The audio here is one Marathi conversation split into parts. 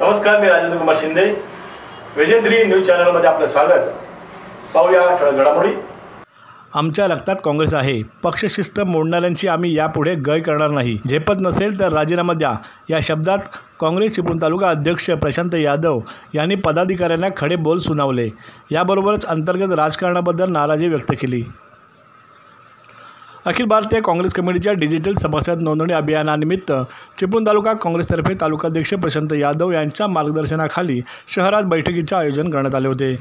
नमस्कार, मी राजेंद्र कुमार शिंदे. वेजेंद्री न्यूज चॅनलमध्ये आपलं स्वागत. पाहूया ठळक घडामोडी. आमच्या रक्तात काँग्रेस आहे. पक्षशिस्त मोडणाऱ्यांची आम्ही यापुढे गय करणार नाही. झेपत नसेल तर राजीनामा द्या, या शब्दात काँग्रेस चिपळूण तालुका अध्यक्ष प्रशांत यादव यांनी पदाधिकाऱ्यांना खडे बोल सुनावले. याबरोबरच अंतर्गत राजकारणाबद्दल नाराजी व्यक्त केली. अखिल भारतीय काँग्रेस कमिटीच्या डिजिटल सभासद नोंदणी अभियानानिमित्त चिपळूण तालुका काँग्रेसतर्फे तालुकाध्यक्ष प्रशांत यादव यांच्या मार्गदर्शनाखाली शहरात बैठकीचे आयोजन करण्यात आले होते.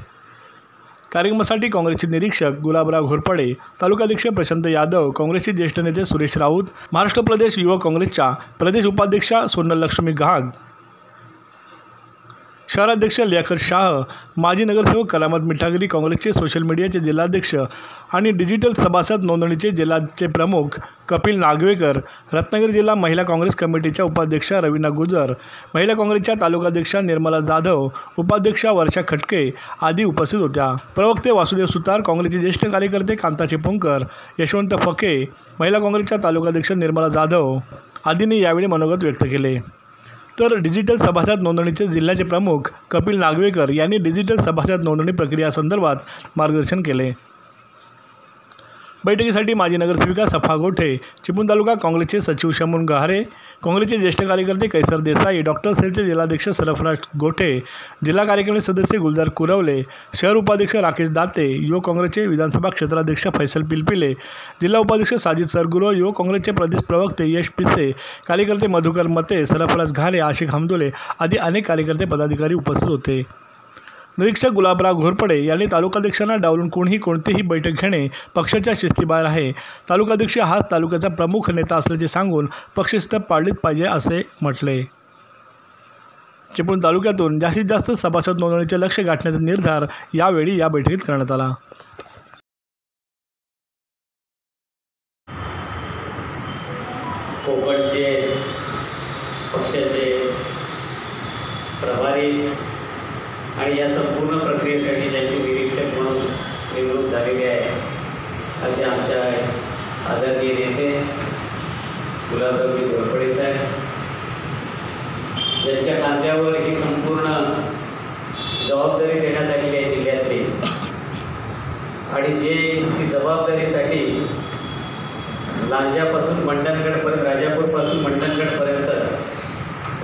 कार्यक्रमासाठी काँग्रेसचे निरीक्षक गुलाबराव घोरपडे, तालुकाध्यक्ष प्रशांत यादव, काँग्रेसचे ज्येष्ठ नेते सुरेश राऊत, महाराष्ट्र प्रदेश युवक काँग्रेसच्या प्रदेश उपाध्यक्षा सोनल लक्ष्मी घाग, शहराध्यक्ष लियाकत शाह, माजी नगरसेवक करामत मिठागरी, काँग्रेसचे सोशल मीडियाचे जिल्हाध्यक्ष आणि डिजिटल सभासद नोंदणीचे जिल्ह्याचे प्रमुख कपिल नागवेकर, रत्नागिरी जिल्हा महिला काँग्रेस कमिटीच्या उपाध्यक्षा रवीना गुजर, महिला काँग्रेसच्या तालुकाध्यक्षा निर्मला जाधव, उपाध्यक्षा वर्षा खटके आदी उपस्थित होत्या. प्रवक्ते वासुदेव सुतार, काँग्रेसचे ज्येष्ठ कार्यकर्ते कांता चिपळूणकर, यशवंत फके, महिला काँग्रेसच्या तालुकाध्यक्ष निर्मला जाधव आदींनी यावेळी मनोगत व्यक्त केले. तर डिजिटल सभासद नोंदणीचे जिल्ह्याचे प्रमुख कपिल नागवेकर यांनी डिजिटल सभासद नोंदणी प्रक्रियासंदर्भात मार्गदर्शन केले. बैठकीसाठी माजी नगरसेविका सफा गोठे, चिपळूण तालुका काँग्रेसचे सचिव शमून गहारे, काँग्रेसचे ज्येष्ठ कार्यकर्ते कैसर देसाई, डॉक्टर सेलचे जिल्हाध्यक्ष सरफराज गोठे, जिल्हा कार्यकारिणी सदस्य गुलजार कुरवले, शहर उपाध्यक्ष राकेश दाते, युवक काँग्रेसचे विधानसभा क्षेत्राध्यक्ष फैसल पिलपिले, जिल्हा उपाध्यक्ष साजिद सरगुरो, युवक काँग्रेसचे प्रदेश प्रवक्ते यश पिसे, कार्यकर्ते मधुकर मते, सरफराज घारे, आशिक हमदुले आदी अनेक कार्यकर्ते पदाधिकारी उपस्थित होते. निरीक्षक गुलाबराव घोरपडे यांनी तालुकाध्यक्षांना डावलून कोणीही कोणतीही बैठक घेणे पक्षाच्या शिस्तीबाहेर आहे. तालुकाध्यक्ष हाच तालुक्याचा प्रमुख नेता असल्याचे सांगून पक्षशिस्त पाळलीच पाहिजे असे म्हटले. चिपळूण तालुक्यातून जास्तीत जास्त सभासद नोंदणीचे लक्ष्य गाठण्याचा निर्धार यावेळी या बैठकीत करण्यात आला. कोकणचे पक्षाचे प्रभारी आणि या संपूर्ण प्रक्रियेसाठी ज्यांचे निरीक्षक म्हणून नेमणूक झालेली आहे असे आमच्या आदरणीय नेते गुलाबराव घोरपडे साहेब, ज्यांच्या खांद्यावर ही संपूर्ण जबाबदारी देण्यात आलेली आहे जिल्ह्यातली, आणि जे ही जबाबदारीसाठी लांजापासून मंडणगडपर्यंत, राजापूरपासून मंडणगडपर्यंत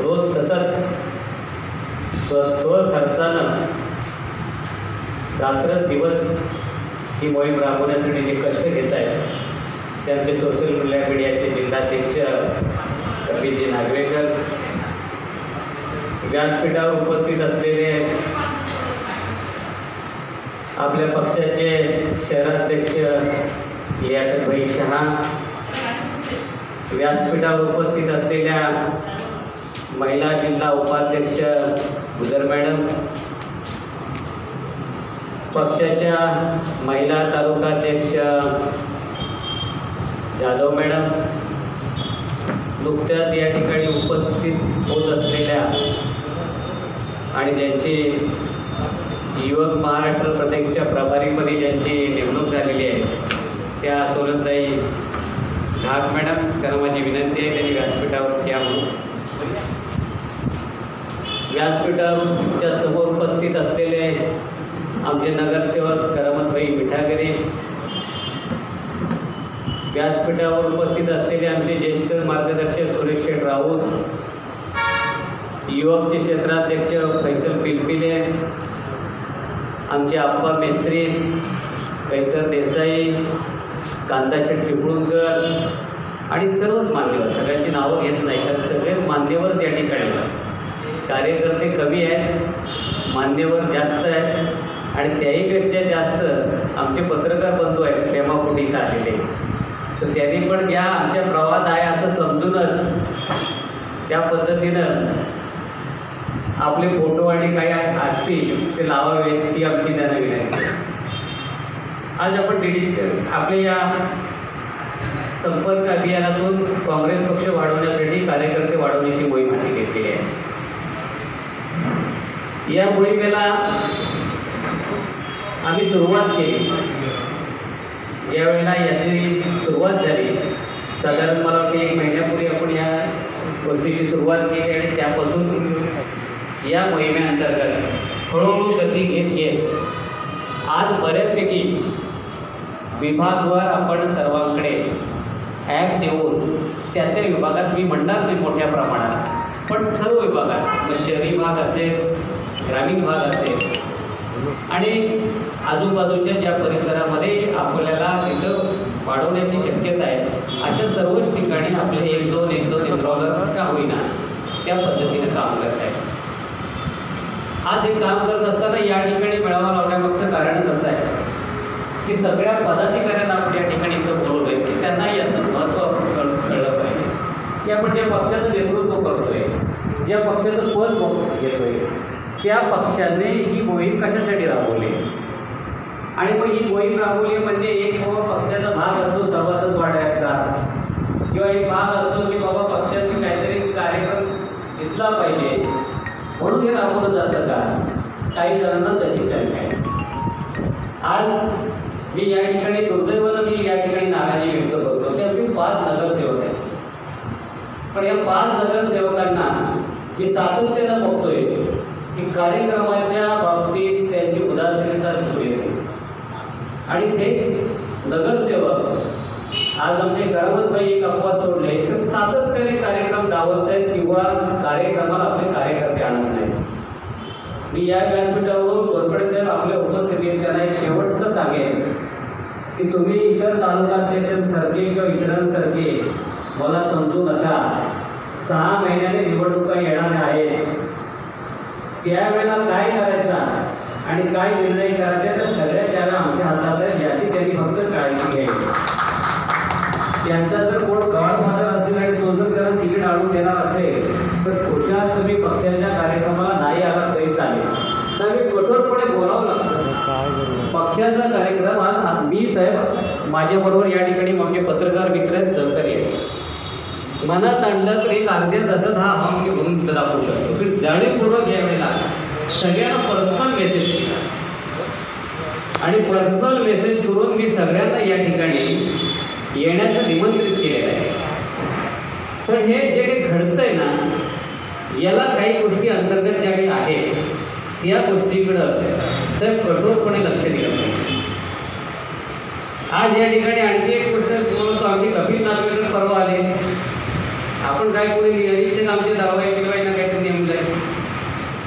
रोज सतत स्वखर्चानं रात्र दिवस ही मोहीम राबवण्यासाठी जे कष्ट घेत आहेत त्यांचे सोशल मीडियाचे जिल्हाध्यक्ष कपिलजी नागवेकर, व्यासपीठावर उपस्थित असलेले आपल्या पक्षाचे शहराध्यक्ष लियाकत भाई शहा, व्यासपीठावर उपस्थित असलेल्या महिला जिल्हा उपाध्यक्ष गुजर मॅडम, पक्षाच्या महिला तालुकाध्यक्ष जाधव मॅडम, नुकत्याच या ठिकाणी उपस्थित होत असलेल्या आणि ज्यांची युवक महाराष्ट्र प्रदेशच्या प्रभारीपदी ज्यांची नेमणूक झालेली आहे त्या सोनलताई घाग मॅडम, त्यांना माझी विनंती आहे त्यांनी व्यासपीठावर या म्हणून. व्यासपीठाच्या समोर उपस्थित असलेले आमचे नगरसेवक करामत मिठागरी, व्यासपीठावर उपस्थित असलेले आमचे ज्येष्ठ मार्गदर्शक सुरेश राऊत, युवकचे क्षेत्राध्यक्ष फैसल पिलपिले, आमचे आप्पा मेस्त्री, कैसर देसाई, कांताशेठ चिपळूणकर आणि सर्वच मान्यवर, सगळ्यांची नावं घेत नाही कारण सगळे मान्यवर त्या ठिकाणी, कार्यकर्ते कमी आहेत, मान्यवर जास्त आहेत आणि त्याहीपेक्षा जास्त आमचे पत्रकार बंधू आहेत प्रेमापोटी इथं आलेले, तर त्यांनी पण या आमच्या प्रवाहात आहे असं समजूनच त्या पद्धतीनं आपले फोटो आणि काही असतील ते लावावे ती आमची त्यांना विनंती. आज आपण आपल्या या संपर्क अभियानातून काँग्रेस पक्ष वाढवण्यासाठी कार्यकर्ते वाढवण्याची मोहीम हाती घेतली आहे. या मोहिमेला आम्ही सुरुवात केली, ज्यावेळेला याची सुरुवात झाली साधारण मला वाटते 1 महिन्यापूर्वी आपण या गोष्टीची सुरुवात केली आणि त्यापासून या मोहिमेअंतर्गत हळूहळू गती घेत घेत आज बऱ्यापैकी विभागवार आपण सर्वांकडे ॲप देऊन त्या विभागात मी म्हणणार नाही मोठ्या प्रमाणात, पण सर्व विभागात मग शहरी भाग असेल, ग्रामीण भाग असेल आणि आजूबाजूच्या ज्या परिसरामध्ये आपल्याला तिथं वाढवण्याची शक्यता आहे अशा सर्वच ठिकाणी आपले एक दोन एन्रॉलर का होईना त्या पद्धतीने काम करत आहेत. आज हे काम करत असताना या ठिकाणी मेळावा लावण्यामागचं कारणच असं आहे की सगळ्या पदाधिकाऱ्यांना आपण या ठिकाणी इथं बोलवलं आहे की त्यांना याचं महत्त्व आपण कळलं पाहिजे की आपण ज्या पक्षाचं नेतृत्व करतोय, ज्या पक्षाचं पद घेतोय, त्या पक्षाने ही मोहीम कशासाठी राबवली आणि मग ही मोहीम राबवली म्हणजे एक पक्षाचा भाग असतो सभासद वाढायचा किंवा एक भाग असतो की बाबा पक्षाचे काहीतरी कार्यक्रम दिसला पाहिजे म्हणून हे राबवलं जातं का? काही जणांना तशी शंका आहे. आज मी या ठिकाणी दुर्दैवानं मी या ठिकाणी नाराजी व्यक्त करतो की आम्ही 5 नगरसेवक आहेत, पण या 5 नगरसेवकांना मी सातत्यानं बघतोय की कार्यक्रमाच्या बाबतीत त्यांची उदासीनता दिसून येते आणि ते नगरसेवक आज आमचे करमतबाई एक अपवाद सोडले तर सातत्याने कार्यक्रम डावलत आहेत किंवा कार्यक्रमाला आपले कार्यकर्ते आणत नाहीत. मी या व्यासपीठावरून घोरपडे साहेब आपल्या उपस्थितीत त्यांना एक शेवटचं सांगेन की तुम्ही इतर तालुकाध्यक्षांसारखे किंवा इतरांसारखे मला समजू नका. 6 महिन्याने निवडणुका येणाऱ्या आहेत, त्यावेळेला काय करायचं आणि काय निर्णय करायचे तर सगळ्या चारा आमच्या हातात आहेत याची त्यांनी फक्त काळजी घ्यायची. त्यांचा जर कोण गव्हर्नर असेल आणि तो जर त्याला तिकीट आणून देणार असेल तर पुढच्या तुम्ही पक्षाच्या कार्यक्रमाला नाही आला तरी चालेल. सगळे कठोरपणे बोलावं लागतं. पक्षाचा कार्यक्रम आज मी साहेब माझ्याबरोबर या ठिकाणी आमचे पत्रकार मित्र आहेत, सहकारी आहेत. मनात आणलं तर एक अर्ध्या तासात हा हवामान म्हणून दाखवू शकतो की जाणीवपूर्वक यावेळेला सगळ्यांना पर्सनल मेसेज केला आणि पर्सनल मेसेज करून मी सगळ्यांना या ठिकाणी येण्याचं निमंत्रित केलेलं आहे. पण हे जे काही घडतंय ना याला काही गोष्टी अंतर्गत ज्या काही आहेत या गोष्टीकडं साहेब कठोरपणे लक्ष दिलं पाहिजे. आज या ठिकाणी आणखी एक गोष्ट बोलतो, आम्ही कपिल नागवेकर परवा आले, आपण काय कोणी निरीक्षक आमचे दळवाई किंवा काहीतरी नेमलं आहे,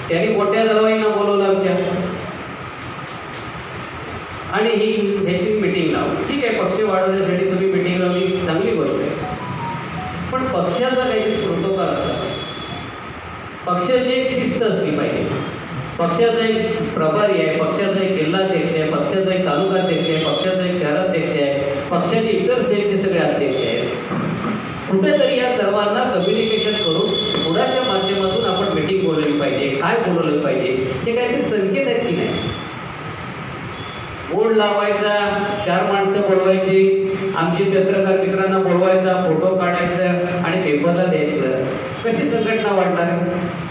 त्यांनी मोठ्या दळवाईंना बोलवलं आमच्या आणि ह्याची मिटिंग लावली. ठीक आहे, पक्ष वाढवण्यासाठी तुम्ही मिटिंग लावली, चांगली गोष्ट आहे, पण पक्षाचा काहीतरी प्रोटोकॉल असला, पक्षाची एक शिस्त असली पाहिजे. पक्षाचा एक प्रभारी आहे, पक्षाचा एक जिल्हाध्यक्ष आहे, पक्षाचा एक तालुकाध्यक्ष आहे, पक्षाचा एक शहराध्यक्ष आहे, पक्षाचे इतर सेलचे सगळे अध्यक्ष आहेत. कुठेतरी या सर्वांना कम्युनिकेशन करून पुढाच्या माध्यमातून आपण मिटिंग बोलवली पाहिजे. काय बोलवलं पाहिजे हे काहीतरी संकेत आहेत की नाही. बोर्ड लावायचा, 4 माणसं बोलवायची, आमची पत्रकार मित्रांना बोलवायचा, फोटो काढायचा आणि पेपरला द्यायचं, कशी संघटना वाढणार आहे.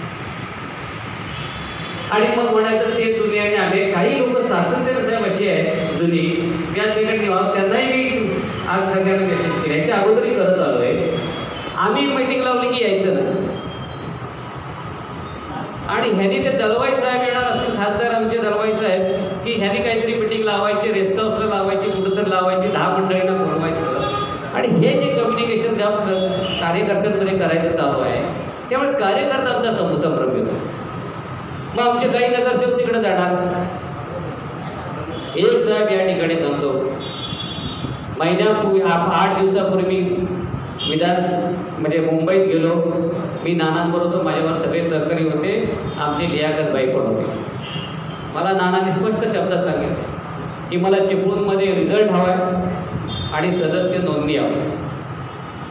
आणि मग म्हणायचं ते दुनियाने आले. काही लोक सातत्याने साहेब अशी आहे जुनी त्या ठिकाणी त्यांनाही मी आज सगळ्यांना मेसेज केले, याच्या अगोदरही करत चालू आहे. आम्ही मीटिंग लावली की यायचं नाही आणि ह्यानी ते दळवाई साहेब येणार असतील, खासदार आमचे दळवाई साहेब, की ह्यानी काहीतरी मीटिंग लावायची, रेस्ट हाऊसला लावायची, कुठं तर लावायची, 10 मंडळींना बोलवायचं आणि हे जे कम्युनिकेशन ज्या कार्यकर्त्यांमध्ये करायचं चालू आहे त्यामुळे कार्यकर्त्यांचा संभ्रम येतो. मग आमचे काही नगरसेवक तिकडे जाणार. एक साहेब या ठिकाणी सांगतो, महिन्यापूर्वी 8 दिवसापूर्वी म्हणजे मुंबईत गेलो मी, नानांबरोबर माझ्यावर सगळे सहकारी होते, आमची लियाकतबाई पण होती. मला नानाने स्पष्ट शब्दात सांगितलं की मला चिपळूणमध्ये रिझल्ट हवा आहे आणि सदस्य नोंदणी हवी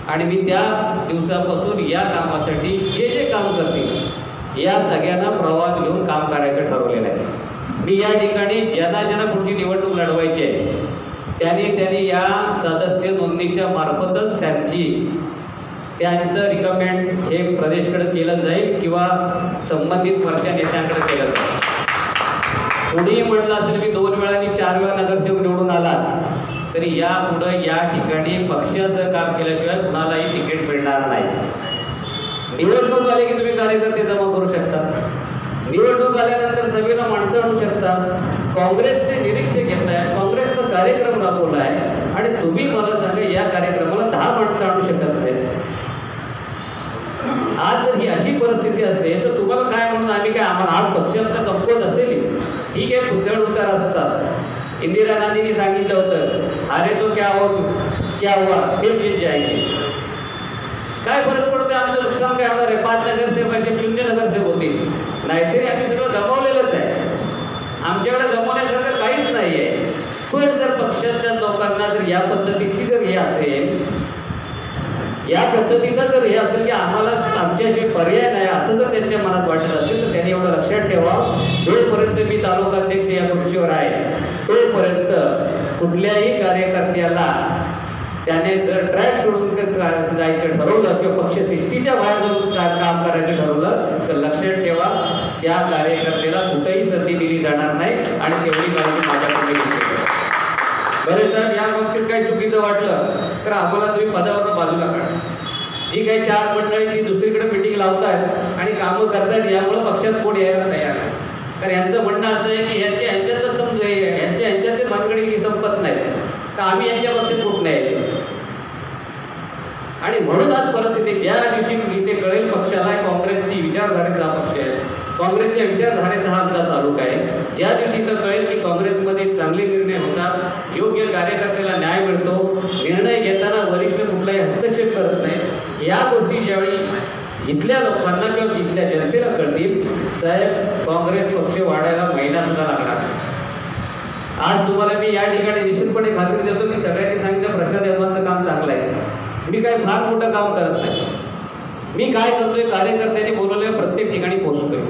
आणि मी त्या दिवसापासून या कामासाठी जे जे काम करतील या सगळ्यांना प्रवास घेऊन काम करायचं ठरवलेलं आहे. मी या ठिकाणी ज्यांना पुढची निवडणूक लढवायची आहे त्यांनी या सदस्य नोंदणीच्या मार्फतच त्यांचं रिकमेंड हे प्रदेशकडे केलं जाईल किंवा संबंधित वरच्या नेत्यांकडे केलं जाईल. कोणीही म्हटलं असेल की 2 वेळा आणि 4 वेळा नगरसेवक निवडून आला तरी यापुढं या ठिकाणी पक्षाचं काम केल्याशिवाय कुणालाही तिकीट मिळणार नाही. निवडणूक आली की तुम्ही कार्यकर्ते जमा करू शकता, निवडणूक आल्यानंतर सभेला माणसं आणू शकतात, काँग्रेसचे निरीक्षक येत आहे, काँग्रेसचा कार्यक्रम राबवला आहे आणि तुम्ही मला सांगा या कार्यक्रमाला 10 माणसं आणू शकत नाहीत. आज जर ही अशी परिस्थिती असेल तर तुम्हाला काय म्हणून आम्ही काय आम्हाला आज पक्षांचा कमकुवत असेल ठीक आहे, पुतळ उतार असतात. इंदिरा गांधींनी सांगितलं होतं अरे तो क्या हुआ फिर जीत जाएंगे. काय फरक पडतो, आमचं नुकसान काय होणार आहे? 5 नगरसेवकांचे 0 नगरसेवक होतील, नाहीतरी आम्ही सगळं गमावलेलंच आहे. आमच्याकडे गमावण्यासारखं काहीच नाही आहे. पण जर पक्षाच्या लोकांना जर या पद्धतीची जर हे असेल, या पद्धतीचं जर हे असेल की आम्हाला आमच्याशिवाय पर्याय नाही असं जर त्यांच्या मनात वाटत असेल तर त्यांनी एवढं लक्षात ठेवा, जोपर्यंत मी तालुकाध्यक्ष या खुर्चीवर आहे तोपर्यंत कुठल्याही कार्यकर्त्याला त्याने जर ट्रॅक सोडून जायचं ठरवलं किंवा पक्ष शिस्तीच्या बाहेर जाऊन काम करायचं ठरवलं तर लक्षात ठेवा त्या कार्यकर्त्याला कुठेही संधी दिली जाणार नाही आणि तेवढी काळजी माझ्याकडे घेतली. बरे सर, या बाबतीत काही चुकीचं वाटलं तर आम्हाला तुम्ही पदावरून बाजूला काढा. जी काही 4 मंडळी ती दुसरीकडे मिटिंग लावतात आणि कामं करतात यामुळं पक्षात कोण यायला तयार आहे. तर यांचं म्हणणं असं आहे की यांच्यातच समजा यांच्यात भानगडी संपत नाही तर आम्ही यांच्या पक्षात कुठं नाही. आणि म्हणून आज परिस्थिती ज्या दिवशी इथे कळेल पक्षाला काँग्रेसची विचारधारेचा पक्ष आहे, काँग्रेसच्या विचारधारेचा हा आमचा तालुका आहे, ज्या दिवशी तर कळेल की काँग्रेसमध्ये चांगले निर्णय होतात, योग्य कार्यकर्त्याला न्याय मिळतो, निर्णय घेताना वरिष्ठ कुठलाही हस्तक्षेप करत नाही, या गोष्टी ज्यावेळी इथल्या लोकांना किंवा इथल्या जनतेला कळतील साहेब काँग्रेस पक्ष वाढायला महिना सुद्धा लागणार. आज तुम्हाला मी या ठिकाणी निश्चितपणे खात्री देतो की सगळ्यांनी सांगितलं प्रशांत यजमानचं काम चांगलं आहे. मी काय फार मोठं काम करत नाही. मी काय करतोय, कार्यकर्त्यांनी बोलवल्या प्रत्येक ठिकाणी पोहोचतोय.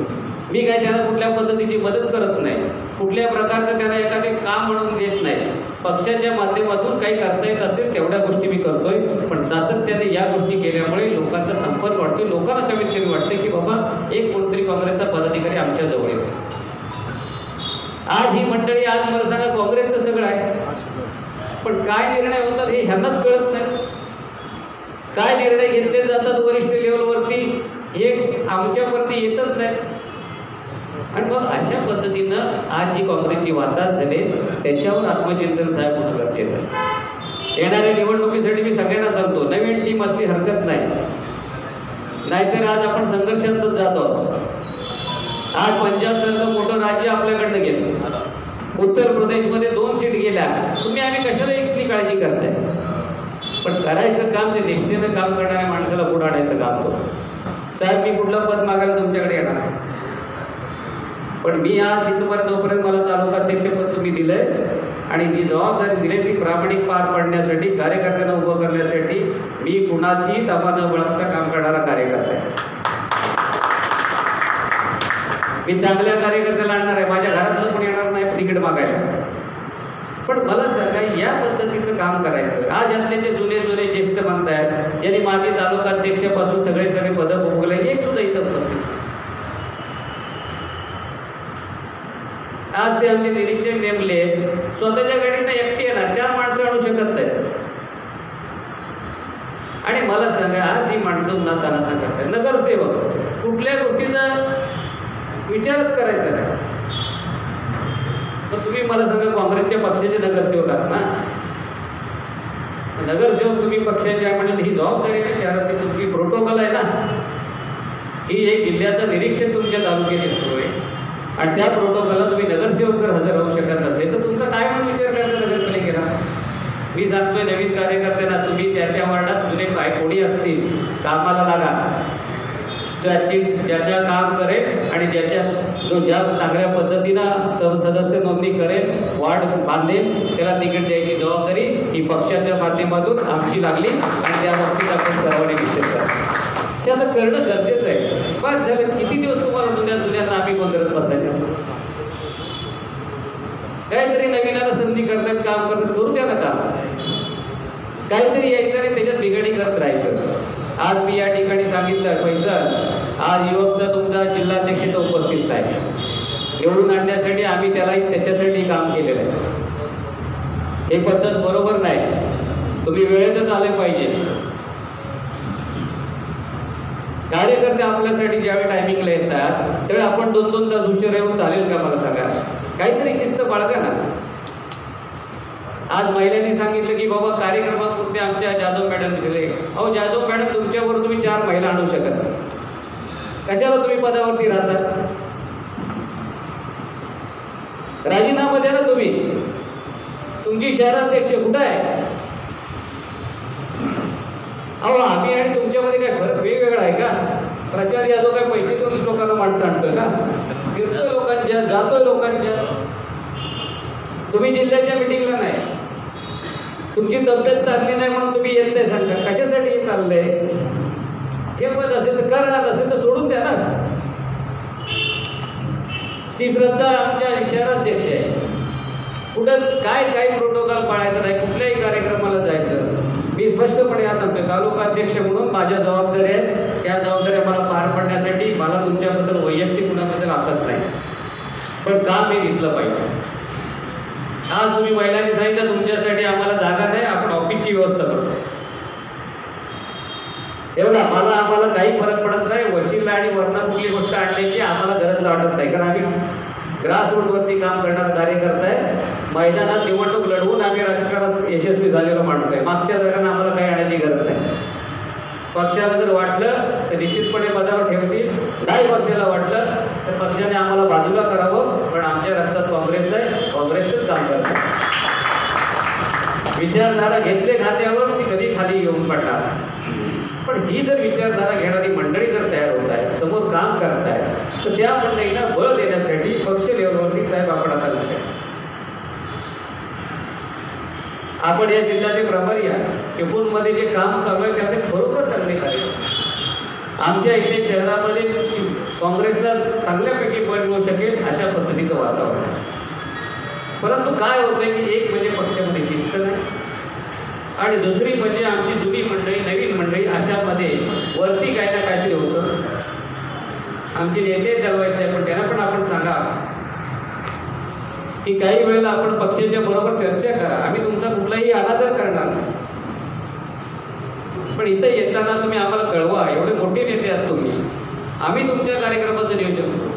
मी काय त्यांना कुठल्या पद्धतीची मदत करत नाही, कुठल्या प्रकारचं त्यांना एखादे काम म्हणून देत नाही. पक्षाच्या माध्यमातून काही करता येत असेल तेवढ्या गोष्टी मी करतोय, पण सातत्याने या गोष्टी केल्यामुळे लोकांचा संपर्क वाढतोय. लोकांना कमीत कमी वाटते की बाबा एक कोणतरी काँग्रेसचा पदाधिकारी आमच्या जवळ येतो. आज ही मंडळी आज मला सांगा काँग्रेसचं सगळं आहे, पण काय निर्णय होतात हे ह्यांनाच कळत नाही. काय निर्णय घेतले जातात वरिष्ठ लेवलवरती हे आमच्यावरती येतच नाही. आणि मग अशा पद्धतीनं आज जी काँग्रेसची वाताहत झाली त्याच्यावर आत्मचिंतन साहेब होणं गरजेचं आहे. येणाऱ्या निवडणुकीसाठी मी सगळ्यांना सांगतो नवीन टीम असली हरकत नाही, नाहीतर आज आपण संघर्षातच जातो. आज पंजाबसारखं मोठं राज्य आपल्याकडनं गेलं, उत्तर प्रदेशमध्ये 2 सीट गेल्या, तुम्ही आम्ही कशाला इतकी काळजी करताय? पण करायचं काम ते निष्ठेनं काम करणाऱ्या माणसाला पुढे आणायचं काम करतो. साहेब मी कुठलं पद मागायला तुमच्याकडे येणार, पण मी आज तिथपर्यंत जोपर्यंत मला तालुकाध्यक्षपद तुम्ही दिलंय आणि जी जबाबदारी दिली ती प्रामाणिक पार पाडण्यासाठी, कार्यकर्त्यांना उभं करण्यासाठी मी कुणाची तबा न बळगता काम करणारा कार्यकर्ता आहे. मी चांगल्या कार्यकर्त्याला आणणार आहे, माझ्या घरातलं पण येणार नाही तिकीट मागायला. पण मला सांगा या पद्धतीचं काम करायचं. आज यातले जे जुने ज्येष्ठ म्हणतायत ज्यांनी मागे तालुकाध्यक्षापासून सगळे पदं भोगले एक सुद्धा इथं नसतील. आज ते आमचे निरीक्षक नेमले स्वतःच्या गाडीनं एकटी येणार, 4 माणसं आणू शकत नाहीत. आणि मला सांगा आज ही माणसं उन्हातान्हात करतात. नगरसेवक कुठल्या गोष्टीचा विचारच करायचा नाही. तर तुम्ही मला सांगा काँग्रेसच्या पक्षाचे नगरसेवक आहात ना, नगरसेवक तुम्ही पक्षाचे म्हणजे ही जबाबदारी नाही, शहरातली तुमची प्रोटोकॉल आहे ना, ही एक जिल्ह्याचा निरीक्षक तुमच्या तालुक्यात येतो आहे आणि त्या प्रोटोकॉलला तुम्ही नगरसेवक जर हजर राहू शकत नसेल तर तुमचा काय म्हणून विचार करायचा नगरपालिकेला? मी सांगतोय नवीन कार्यकर्त्यांना तुम्ही त्या वार्डात जुने काय कोणी असतील कामाला लागा, ज्याच्या काम करेल आणि ज्या चांगल्या पद्धतीनं सदस्य नोंदणी करेल, वार्ड बांधेल, त्याला तिकीट द्यायची जबाबदारी ही पक्षाच्या माध्यमातून आमची लागली आणि त्या बाबतीत आपण सर्वांनी निश्चित करा. त्याला करणं गरजेचं आहे. बस झालं, किती दिवस तुम्हाला जुन्या आम्ही पण करत बसायचं? काहीतरी नवीनाला संधी करतात, काम करतात, करू द्या ना काम. काहीतरी यायचं आणि त्याच्यात बिघाडी करत राहायचं. आज मी या ठिकाणी सांगितलं फैसल आज युवकचा तुमचा जिल्हाध्यक्ष तो उपस्थित आहे, निवडून आणण्यासाठी आम्ही त्याच्यासाठी काम केलेलं आहे. हे पद्धत बरोबर नाही, तुम्ही वेळेतच आले पाहिजे. कार्यकर्ते आपल्यासाठी ज्यावेळी टायमिंगला येतात त्यावेळी आपण 2-2 तास उशीर येऊन चालेल का मला सांगा? काहीतरी शिस्त बाळगा ना. आज महिलांनी सांगितलं की बाबा कार्यक्रमापुरते आमच्या जाधव मॅडम दिसले. अहो जाधव मॅडम, तुमच्याबरोबर तुम्ही 4 महिला आणू शकत, कशाला तुम्ही पदावरती राहता? राजीनामा द्या ना तुम्ही. तुमची शहराध्यक्ष कुठं आहे? अहो आम्ही आणि तुमच्यामध्ये काय फरक वेगवेगळा आहे का? प्रचार यादव काय पैसे देऊन लोकांना माणसं आणतोय का? फिरतोय लोकांच्या, जातोय लोकांच्या. तुम्ही जिल्ह्याच्या मिटिंगला नाही, तुमची तब्येत चांगली नाही म्हणून तुम्ही येत नाही सांगता. कशासाठी हे चाललंय? हे पण असेल तर करा, नसेल तर सोडून द्या ना. ती श्रद्धा आमच्या शहराध्यक्ष आहे. कुठं काय प्रोटोकॉल पाळायचा नाही, कुठल्याही कार्यक्रमाला जायचं. मी स्पष्टपणे आज सांगतो, तालुका अध्यक्ष म्हणून माझ्या जबाबदाऱ्या आहेत. त्या जबाबदाऱ्या मला पार पाडण्यासाठी मला तुमच्याबद्दल वैयक्तिक कुणाबद्दल आकस नाही, पण काम हे दिसलं पाहिजे. आज तुम्ही महिलांनी सांगितलं तुमच्यासाठी आम्हाला जागा नाही, आपण ऑफिसची व्यवस्था करतो. एवढा आम्हाला काही फरक पडत नाही. वशिला आणि वरना कुठली गोष्ट आणण्याची आम्हाला गरज वाटत नाही, कारण आम्ही ग्रासरूटवरती काम करणारा कार्यकर्ता आहे. मैदानात निवडणूक लढवून आम्ही राजकारणात यशस्वी झालेलो माणूस आहे. मागच्या जागांना आम्हाला काही आणण्याची गरज नाही. पक्षाला जर वाटलं तर निश्चितपणे पदावर ठेवतील, नाही पक्षाला वाटलं तर पक्षाने आम्हाला बाजूला करावं, पण आमच्या रक्तात काँग्रेस आहे, काँग्रेसचंच काम करतात. विचारधारा घेतले खात्यावर ती कधी खाली येऊन पडणार. पण ही जर विचारधारा घेणारी मंडळी जर तयार होत आहे, समोर काम करत आहे, तर त्या मंडळींना बळ देण्यासाठी पक्ष लेवलवरती साहेब आपण आता लक्ष द्या. आपण या जिल्ह्याचे प्रभारी आहात. चिपळूणमध्ये जे काम चालू आहे त्यामध्ये खरोखर चांगले कार्य. आमच्या इथे शहरामध्ये काँग्रेसला चांगल्यापैकी बळ मिळू शकेल अशा पद्धतीचं वातावरण आहे. परंतु काय होतंय की एक म्हणजे पक्षामध्ये शिस्त नाही, आणि दुसरी म्हणजे आमची जुनी मंडळी, नवीन मंडळी अशामध्ये वरती काय ना काहीतरी होतं. आमचे नेते चालवायचे आहे, पण त्यांना पण आपण सांगा की काही वेळेला आपण पक्षाच्या बरोबर चर्चा करा. आम्ही तुमचा कुठलाही अनादर करणार नाही, पण इथं येताना तुम्ही आम्हाला कळवा. एवढे मोठे नेते आहात तुम्ही, आम्ही तुमच्या कार्यक्रमाचं नियोजन करू.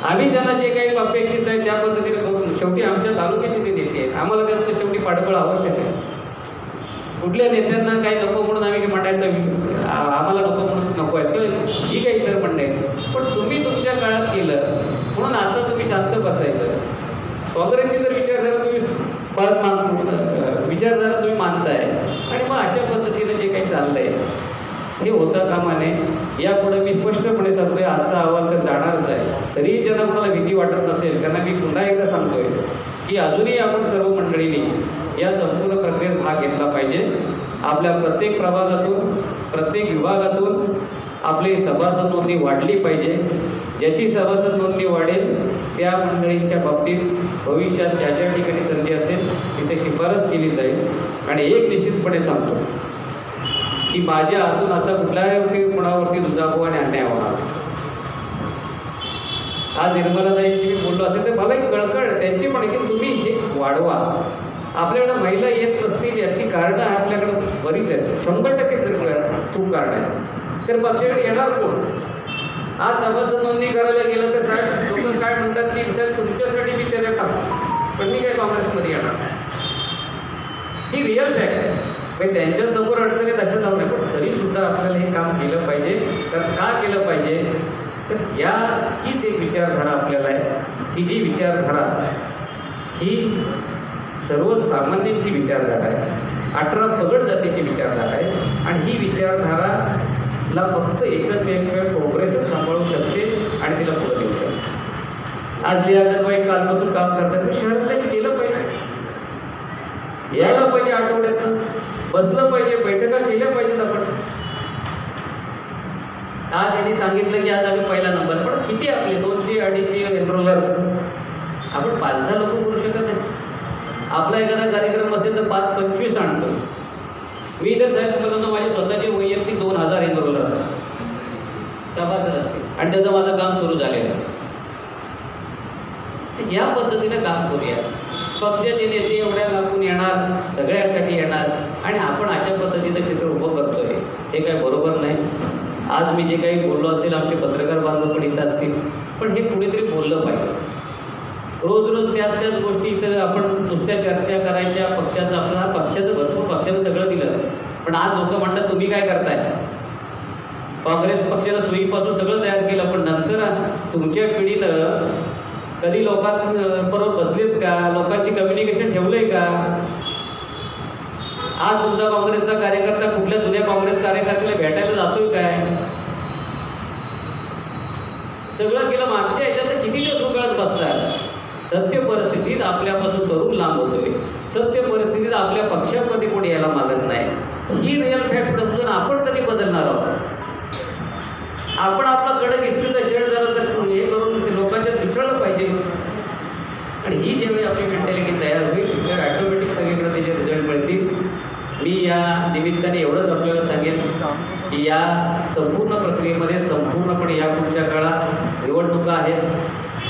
आम्ही त्यांना जे काही अपेक्षित आहे त्या पद्धतीने करू. शेवटी आमच्या तालुक्याचे ते नेते आहेत, आम्हाला त्यांचं शेवटी पाठबळ आवश्यक आहे. कुठल्या नेत्यांना काही नको म्हणून आम्ही काही मंडळांचा आम्हाला नको म्हणून नको आहे, किंवा जी काही इतर मंडळी आहेत. पण तुम्ही तुमच्या काळात केलं म्हणून आता तुम्ही शांत बसायचं. काँग्रेसची जर विचारधारा तुम्ही मानताय, आणि मग अशा पद्धतीने जे काही चाललंय हे होता कामा नये. यापुढे मी स्पष्टपणे सांगतोय, आजचा अहवाल तर जाणारच आहे. तरीही ज्यांना कोणाला भीती वाटत नसेल, कारण मी पुन्हा एकदा सांगतोय की अजूनही आपण सर्व मंडळींनी या संपूर्ण प्रक्रियेत भाग घेतला पाहिजे. आपल्या प्रत्येक प्रभागातून, प्रत्येक विभागातून आपली सभासद नोंदणी वाढली पाहिजे. ज्याची सभासद नोंदणी वाढेल त्या मंडळींच्या बाबतीत भविष्यात ज्या ज्या ठिकाणी संधी असेल तिथे शिफारस केली जाईल. आणि एक निश्चितपणे सांगतो की माझ्या हातून असा कुठल्यावरती कोणावरती दुजाभाव आणि अन्याय होणार. आज निर्मलाताईंची मी बोललो असेल तर मला एक कळकळ त्यांची पण की तुम्ही हे वाढवा. आपल्याकडे महिला येत नसतील याची कारणं आपल्याकडे बरीच आहेत, 100% खूप कारणं आहेत. तर पक्षाकडे येणार कोण? आज सभासद नोंदणी करायला गेलं तर साहेब लोक काय म्हणतात की सर तुमच्यासाठी मी त्याला टाकतो, पण मी काय काँग्रेसमध्ये येणार. ही रिअल फॅक्ट आहे. म्हणजे त्यांच्यासमोर अडचणी तशा जाऊ नये, पण तरीसुद्धा आपल्याला हे काम केलं पाहिजे. तर का केलं पाहिजे? तर हीच एक विचारधारा आपल्याला आहे की जी विचारधारा ही सर्वसामान्यांची विचारधारा आहे, 18 पगड जातीची विचारधारा आहे. आणि ही विचारधाराला फक्त एकच एक काँग्रेसच सांभाळू शकते आणि तिला पुढे देऊ शकते. आज लियाकतबाई कालपासून काम करतात, शहरातल्या केलं पाहिजे, यायला पाहिजे, आठवड्यातनं बसलं पाहिजे, बैठका केल्या पाहिजेत. आपण आज त्यांनी सांगितलं की आज आम्ही पहिला नंबर, पण किती आपले 200-250 एनरोलर, आपण 5-10 लोक करू शकत नाही. आपला एखादा कार्यक्रम असेल तर 5-25 आणतो. मी तर साहेब करतो माझे स्वतःचे वैयक्तिक 2000 एनरोलर असतात, सभासद असते, आणि त्याचं माझं काम सुरू झालेलं आहे. या पद्धतीने काम करूया. पक्षाचे नेते एवढ्या लागून येणार येणार, सगळ्यासाठी येणार आणि आपण अशा पद्धतीचं चित्र उभं करतोय हे काही बरोबर नाही. आज मी जे काही बोललो असेल आमचे पत्रकार बांधव पण इथं असतील, पण हे कुणीतरी बोललं पाहिजे. रोज रोज त्याच गोष्टी इथं आपण नुसत्या चर्चा करायच्या. पक्षाचं आपल्याला पक्षाचं भरपूर पक्षानं सगळं दिलं, पण आज लोक म्हणतात तुम्ही काय करताय. काँग्रेस पक्षाला सुईपासून सगळं तयार केलं, पण नंतर तुमच्या पिढीनं कधी लोकांबरोबर बसलेत का, लोकांची कम्युनिकेशन ठेवलंय का. आज तुमचा काँग्रेसचा कार्यकर्ता कुठल्या जुन्या काँग्रेस कार्यकर्त्याला भेटायला जातोय काय. सगळं केलं मागच्या याच्यात किती दिवस उकळत बसतात. सत्य परिस्थितीत आपल्यापासून तरुण लांब होतोय. सत्य परिस्थितीत आपल्या पक्षामध्ये कोणी यायला मागत नाही. ही रिअल फॅक्ट समजून आपण कधी बदलणार आहोत. आपण आपला कडक इस्त्रीचा शर्ट झालं तर हे करून लोकांच्या दिसळलं पाहिजे. आणि ही जेव्हा आपली मेंटॅलिटी तयार होईल तर ॲटोमॅटिक सगळीकडे त्याचे रिझल्ट मिळतील. मी या निमित्ताने एवढंच आपल्याला सांगेन की या संपूर्ण प्रक्रियेमध्ये संपूर्णपणे या पुढच्या काळात निवडणुका आहेत.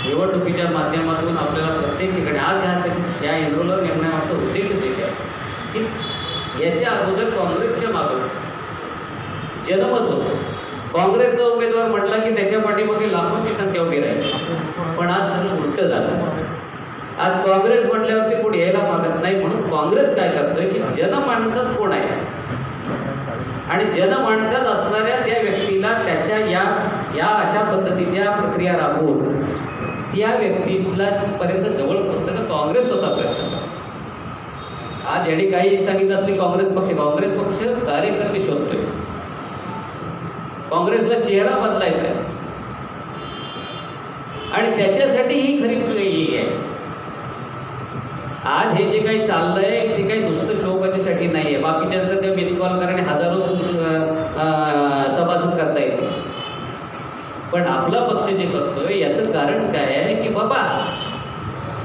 निवडणुकीच्या माध्यमातून आपल्याला प्रत्येक ठिकाणी आज ह्या एनरोलर निर्णयामागचा उद्देशच एक आहे की याच्या अगोदर काँग्रेसच्या मागं जनमत होतं. काँग्रेसचा उमेदवार म्हटला की त्याच्या पाठीमागे लाखोंची संख्या उभी राहील, पण आज सगळं उलटं झालं. आज काँग्रेस म्हटल्यावरती कोणी यायला मागत नाही. म्हणून काँग्रेस काय करतोय की जनमानसात कोण आहे आणि जनमानसात असणाऱ्या त्या व्यक्तीला त्याच्या या अशा पद्धतीच्या प्रक्रिया राबवून त्या व्यक्तीला पर्यंत जवळ पोहोचण्याचा काँग्रेस स्वतः प्रयत्न करतो. आज यांनी काही सांगितलं असते काँग्रेस पक्ष कार्यकर्ते शोधतोय. काँग्रेसला चेहरा बदलायचा आहे आणि त्याच्यासाठी ही खरी आहे. आज हे जे काही चाललंय ते काही नुसतं शोबाजीसाठी नाही आहे. बाकीच्यांचं ते मिस कॉल करणे हजारो सभासद करता येते, पण आपला पक्ष जे करतोय याचं कारण काय आहे की बाबा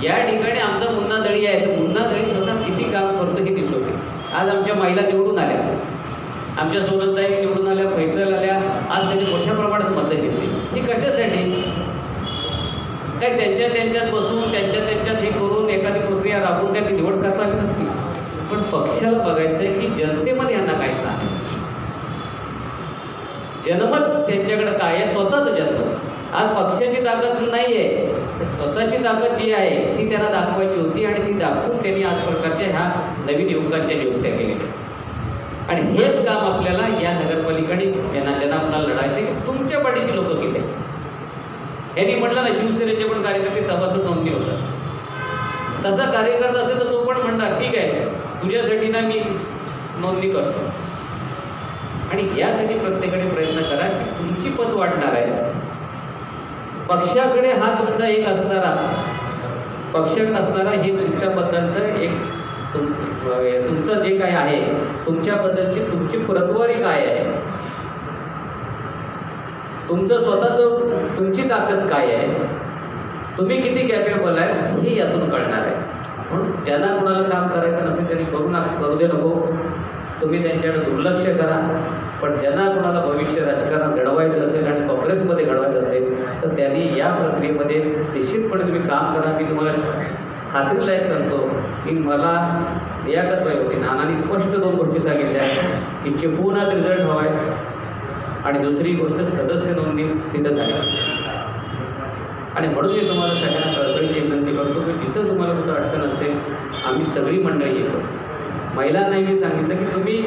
या ठिकाणी आमचा मुन्ना दळी आहे. तर मुन्ना दळी स्वतः किती काम करतो हे दिसतोय. आज आमच्या महिला निवडून आल्या, आमच्या सोबतताई निवडून आल्या, फैसल आल्या. आज त्यांनी मोठ्या प्रमाणात मतं घेतली. ही कशासाठी काय त्यांच्यात बसून त्यांच्यात हे करून एखादी प्रक्रिया राबवून त्याची निवड करता आली नसती. पण पक्षाला बघायचं आहे की जनतेमध्ये यांना काय आहे. जनमत त्यांच्याकडे काय आहे, स्वतःच जनमत. आज पक्षाची ताकद नाही आहे, स्वतःची ताकद जी आहे ती त्यांना दाखवायची होती आणि ती दाखवून त्यांनी आज प्रकारच्या ह्या नवीन युवकांच्या नियुक्त्या केल्या. आणि हेच काम आपल्याला या नगरपालिकेने यांना आपल्याला लढायचे की तुमच्या पाठीची लोक किती. यांनी म्हटलं ना शिवसेनेचे पण कार्यकर्ते सभासद नोंदणी होतात. तसा कार्यकर्ता असेल तर तो पण म्हणणार ठीक आहे तुझ्यासाठी ना मी नोंदणी करतो. आणि यासाठी प्रत्येकाने प्रयत्न करा की तुमची पत वाढणार आहे. पक्षाकडे हा तुमचा एक असणारा पक्षाकडे असणारा हे तुमच्याबद्दलचं एक तुमचं जे काय आहे तुमच्याबद्दलची तुमची प्रतवारी काय आहे, तुमचं स्वतःचं तुमची ताकद काय आहे, तुम्ही किती कॅपेबल आहे हे यातून कळणार आहे. म्हणून ज्यांना कोणाला काम करायचं नसेल त्यांनी करू दे नको. तुम्ही त्यांच्याकडे दुर्लक्ष करा. पण ज्यांना कोणाला भविष्य राजकारण घडवायचं असेल आणि काँग्रेसमध्ये घडवायचं असेल तर त्यांनी या प्रक्रियेमध्ये निश्चितपणे तुम्ही काम करा. मी तुम्हाला खात्रीला एक सांगतो की मला लियाकत बाई होती नानांनी स्पष्ट 2 गोष्टी सांगितल्या की चिपळूणात रिझल्ट हवा आहे आणि दुसरी गोष्ट सदस्य नोंदणी सिद्ध झाली. आणि म्हणून मी तुम्हाला सगळ्यांना कळकळीची विनंती करतो की जिथं तुम्हाला कुठं अडचण असेल आम्ही सगळी मंडळी येतो. महिलांनाही मी सांगितलं की तुम्ही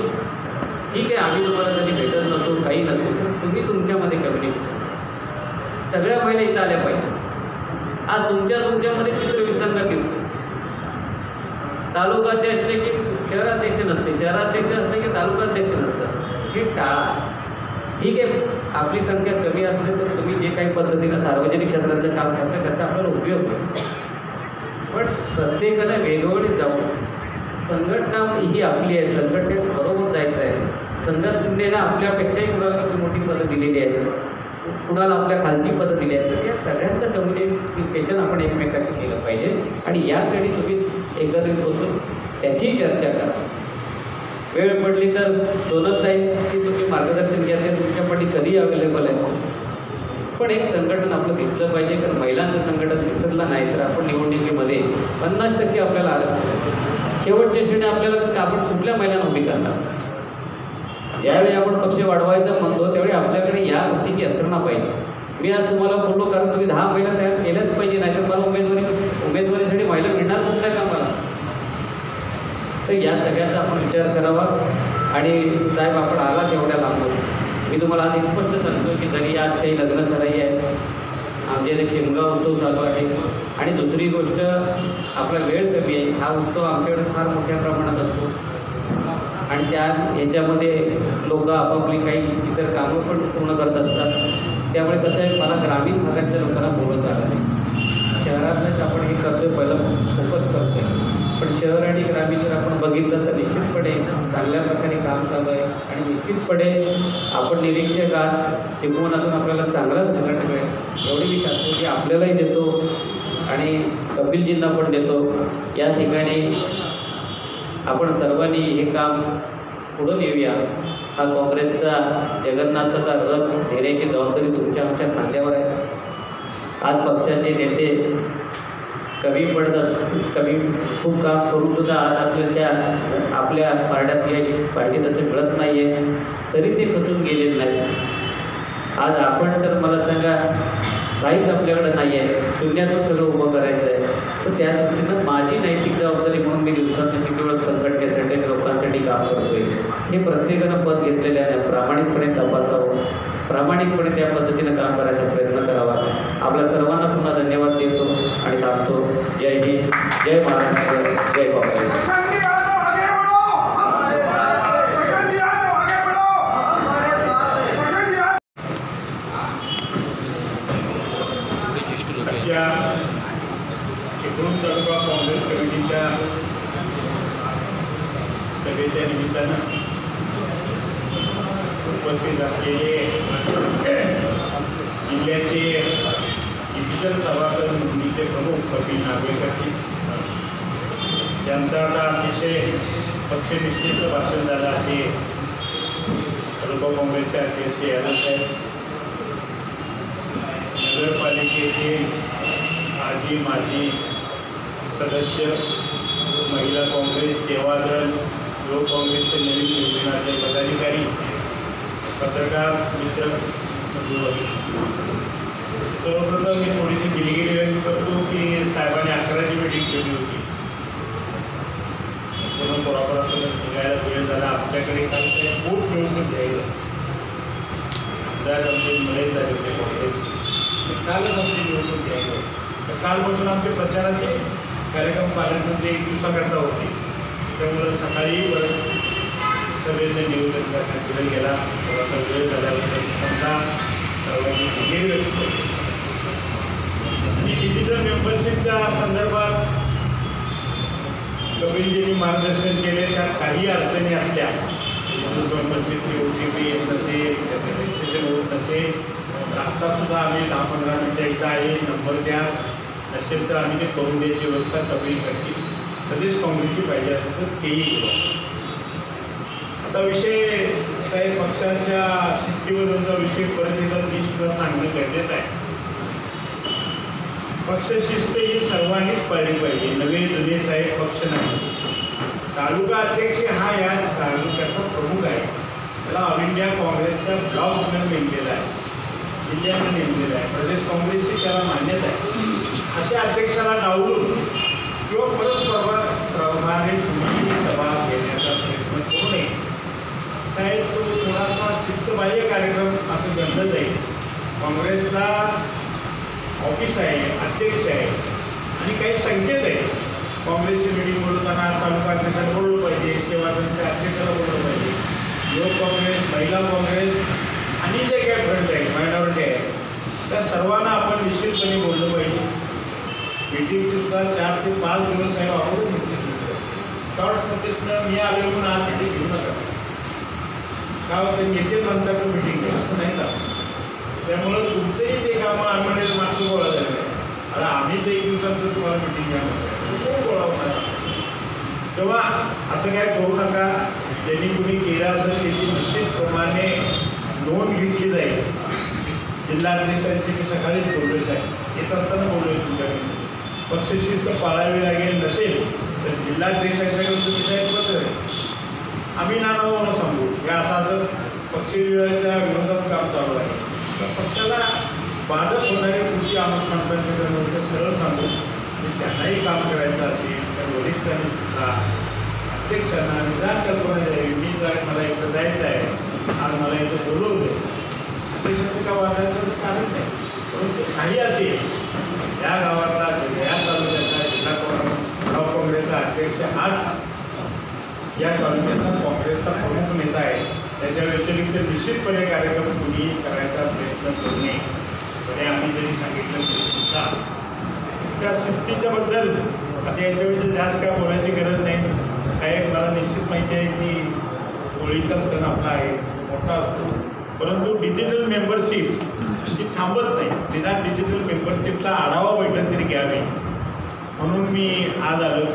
ठीक आहे आम्ही तुम्हाला कधी भेटत नसू काही नसू तुम्ही तुमच्यामध्ये कम्युनिकेशन सगळ्या महिला इथं आल्या पाहिजे. आज तुमच्यामध्ये चित्र विसंगत दिसते. तालुकाध्यक्ष असले की शहराध्यक्ष नसते, शहराध्यक्ष असले की तालुकाध्यक्ष नसतं. हे टाळा. ठीक आहे आपली संख्या कमी असली तर तुम्ही जे काही पद्धतीनं सार्वजनिक क्षेत्रातलं काम करता त्याचा आपल्याला उपयोग होतो. पण प्रत्येकाला वेगवेगळे जाऊ संघटना ही आपली आहे, संघटनेत बरोबर जायचं आहे. संघटनेला आपल्यापेक्षाही कुणाला मोठी पदं दिलेली आहेत, कुणाला आपल्या खालची पदं दिली आहेत. तर या सगळ्यांचं कम्युनिकेशन आपण एकमेकाशी केलं पाहिजे आणि यासाठी तुम्ही एकत्रित बसून त्याची चर्चा करा. वेळ पडली तर सोनलताईंची तुम्ही मार्गदर्शन घ्या, ते तुमच्यासाठी कधी अवेलेबल आहे. पण एक संघटन आपलं दिसलं पाहिजे कारण महिलांचं संघटन दिसलं नाही तर आपण निवडणुकीमध्ये 50% आपल्याला आरक्षण शेवटच्या पद्धतीने आपल्याला आपण कुठल्या महिलांना उभी करणार? ज्यावेळी आपण पक्ष वाढवायचं म्हणतो त्यावेळी आपल्याकडे या गोष्टीची यंत्रणा पाहिजे. मी आज तुम्हाला बोललो कारण तुम्ही 10 महिला तयार केल्याच पाहिजे, नाहीतर मला उमेदवारीसाठी महिला मिळणार कुठल्या कामाला? तर या सगळ्याचा आपण विचार करावा. आणि साहेब आपण आला तेवढ्या लांबून मी तुम्हाला आज एक स्पष्ट सांगतो की जरी आज काही लग्न सराई आहे, आमच्या इथे शिमगा उत्सव चालू आहे, आणि दुसरी गोष्ट आपला वेळ कमी आहे. हा उत्सव आमच्याकडे फार मोठ्या प्रमाणात असतो आणि याच्यामध्ये लोक आपापली काही इतर कामं पण पूर्ण करत असतात. त्यामुळे कसं आहे, मला ग्रामीण भागातल्या लोकांना बोलत आलं नाही. शहरातच आपण हे करतोय, पहिलं फोकस करतोय, पण शहर आणि ग्रामीण जर आपण बघितलं तर निश्चितपणे चांगल्या प्रकारे काम चालू आहे. आणि निश्चितपणे आपण निरीक्षक आहात, टिकवून असून आपल्याला चांगलाच रिझल्ट मिळेल एवढी मी खात्री की आपल्यालाही देतो आणि कपिलजींना पण देतो. या ठिकाणी आपण सर्वांनी हे काम पुढं नेऊया. हा काँग्रेसचा जगन्नाथाचा रथ नेण्याची जबाबदारी तुमच्या आमच्या खांद्यावर आहे. आज पक्षाचे नेते कमी पडत असतात, कमी खूप काम करून सुद्धा आज आपल्या पार्ट्यात पार्टी तसे मिळत नाही आहे, तरी ते खचून गेलेले नाही. आज आपण तर मला सांगा काहीच आपल्याकडं नाही आहे, शून्यातून सगळं उभं करायचं आहे. तर त्या दृष्टीनं माझी नैतिक जबाबदारी म्हणून मी दिवसातून किती वेळ संघटनेसाठी लोकांसाठी काम करतोय. हे प्रत्येकानं पद घेतलेले आहे, प्रामाणिकपणे तपासावं, प्रामाणिकपणे त्या पद्धतीनं काम करायचा प्रयत्न करावा. आपल्या सर्वांना पुन्हा धन्यवाद देतो आणि थांबतो. जय हिंद, जय महाराष्ट्र, जय काँग्रेस. चिपळूण तालुका काँग्रेस कमिटीच्या सभेच्या निमित्तानं उपस्थित असलेले जिल्ह्याचे डिजिटल सभासद नोंदणीचे प्रमुख कपिल नागवेकरजी, त्यांचं आता अतिशय पक्षनिष्ठेचं भाषण झालं असे तालुका काँग्रेसचे अध्यक्ष यादव साहेब, नगरपालिकेचे आजी माजी सदस्य, महिला काँग्रेस, सेवादल, युवक काँग्रेसचे नवीन निवडणारे पदाधिकारी, पत्रकार मित्र, सर्वप्रथम मी थोडीशी दिलगिरी व्यक्त करतो की साहेबांनी 11ची मीटिंग केली होती, म्हणून थोडाफार निघायला वेळ झाला. आपल्याकडे काल पोट निवडणूक घ्यायला आमचे मिळत झाले होते काँग्रेस, कालच आमची निवडणूक घ्यायला. तर कालपासून आमचे प्रचाराचे कार्यक्रम पालकमंत्री 1 दिवसाकरता होते, त्यामुळं सकाळी परत सभेचं नियोजन करण्यात दिलं गेला. थोडासा वेळ झाल्याबद्दल समजा सर्वांनी दिलगिरी व्यक्त करतो. आणि डिजिटल मेंबरशिपच्या संदर्भात कपिलजींनी मार्गदर्शन केले. त्यात काही अडचणी असल्या, मेंबरशिपची OTP येत नसेल, रजिस्ट्रेशन होत नसेल, आत्तासुद्धा आम्ही 10-15 मिनटं एकदा आहे नंबर द्या, नसेल तर आम्ही ते करून द्यायची व्यवस्था सगळी करतील. प्रदेश काँग्रेसची पाहिजे असेल तर तेही करू. आता विषय साहेब पक्षाच्या शिस्तीवरचा विषय परत एकदा मी सुद्धा सांगणं गरजेचं आहे. पक्ष शिस्त ही सर्वांनीच पाळली पाहिजे, नवे जुने साहेब पक्ष नाही. तालुका अध्यक्ष हा या तालुक्याचा प्रमुख आहे, त्याला ऑल इंडिया काँग्रेसचा ब्लॉकनं नेमलेला आहे, जिल्ह्यानं नेमलेला आहे, प्रदेश काँग्रेसची त्याला मान्यता आहे. अशा अध्यक्षाला डावलून किंवा परस्परप्रमाणे तुम्ही सभा घेण्याचा प्रयत्न करू नये. साहेब तो थोडासा शिस्तबाह्य कार्यक्रम असं गणलं जाईल. काँग्रेसला ऑफिस आहे, अध्यक्ष आहे आणि काही संकेत आहेत. काँग्रेसची मीटिंग बोलताना तालुका अध्यक्षाला बोललं पाहिजे, सेवादलच्या अध्यक्षाला बोललं पाहिजे, युवक काँग्रेस, महिला काँग्रेस आणि जे काही फ्रंट आहे, मायनॉरिटी आहे, त्या सर्वांना आपण निश्चितपणे बोललं पाहिजे. मीटिंगची सुद्धा 4 ते 5 दिवस आहे वापरून घेतली. शॉर्ट नोटीसनं मी आले म्हणून आज मीटिंग घेऊ नका, का होतं नेते म्हणतात तो मीटिंग घ्या असं नाही का. त्यामुळं तुमचंही ते कामं आम्हाला मागचं गोळा झालं आहे. आता आम्हीच 1 दिवसात तुम्हाला मीटिंग घ्या म्हणतो गोळा होणार. तेव्हा असं काय करू नका. ज्यांनी कुणी केलं असेल त्याची निश्चितप्रमाणे नोंद घेतली जाईल. जिल्हाध्यक्षांची मी सकाळीच बोललो साहेब, येत असताना बोललो तुमच्याकडे पक्षशिस्त पाळावी लागेल. नसेल तर जिल्हाध्यक्षांच्याकडे तुम्ही साहेब आम्ही नानाभाऊ म्हणून सांगू हे असं पक्षविरोधाच्या विरोधात काम चालू आहे. तर पक्षाला बाधक होणारी पुढची आमंत्रणांच्या सरळ सांगू की त्यांनाही काम करायचं असेल तर वरिष्ठांनी सुद्धा अध्यक्षांना निदान कल्पना द्यावी. मी मला इथं जायचं आहे, आज मला इथं बोलवलं, अध्यक्षांचं का वादायचं कारण नाही. परंतु काही असेल या गावातला या तालुक्याचा जिल्हा काँग्रेसचा अध्यक्ष आज या तालुक्याचा काँग्रेसचा प्रमुख नेता आहे, त्याच्या व्यतिरिक्त निश्चितपणे कार्यक्रम कुणीही करायचा प्रयत्न करू नये. म्हणजे आम्ही जरी सांगितलं तरी सुद्धा त्या शिस्तीच्याबद्दल आता याच्याविषयी जास्त काय बोलायची गरज नाही. साहेब मला निश्चित माहिती आहे की होळीचा सण आपला आहे, मोठा असतो, परंतु डिजिटल मेंबरशिप ती थांबत नाही. निदान डिजिटल मेंबरशिपचा आढावा बैठक तरी घ्यावी म्हणून मी आज आलो.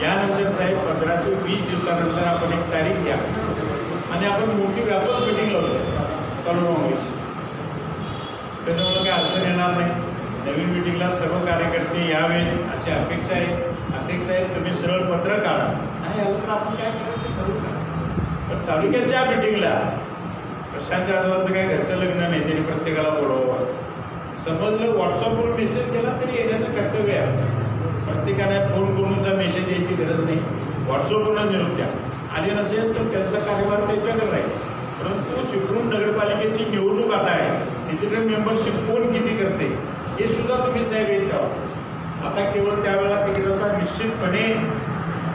यानंतर साहेब 15 ते 20 दिवसानंतर आपण एक तारीख घ्या आणि आपण मोठी व्यापक मिटिंग लावतो तालुका काँग्रेसची. त्याच्यामुळे काही अडचण येणार नाही. नवीन मिटिंगला सर्व कार्यकर्ते यावे अशी अपेक्षा आहे. अध्यक्ष साहेब तुम्ही सरळ पत्र काढा आणि यावर आपण काय करायचं करू का. पण तालुक्याच्या मिटिंगला प्रशांत जाधवांचं काय घरचं लग्न नाही, त्यांनी प्रत्येकाला बोलवावं. समजलं व्हॉट्सअपवर मेसेज केला तरी येण्याचं कर्तव्य आहे. प्रत्येकाने फोन करूनचा मेसेज यायची गरज नाही, व्हॉट्सअपवरून निरोप द्या. आले नसेल तर त्यांचा कार्यभार त्याच्याकडे राहील. परंतु चिपळूण नगरपालिकेची निवडणूक आता आहे, डिजिटल मेंबरशिप कोण किती करते हे सुद्धा तुम्ही साहेब येत आहोत. आता केवळ त्यावेळेला तिकिटाचा निश्चितपणे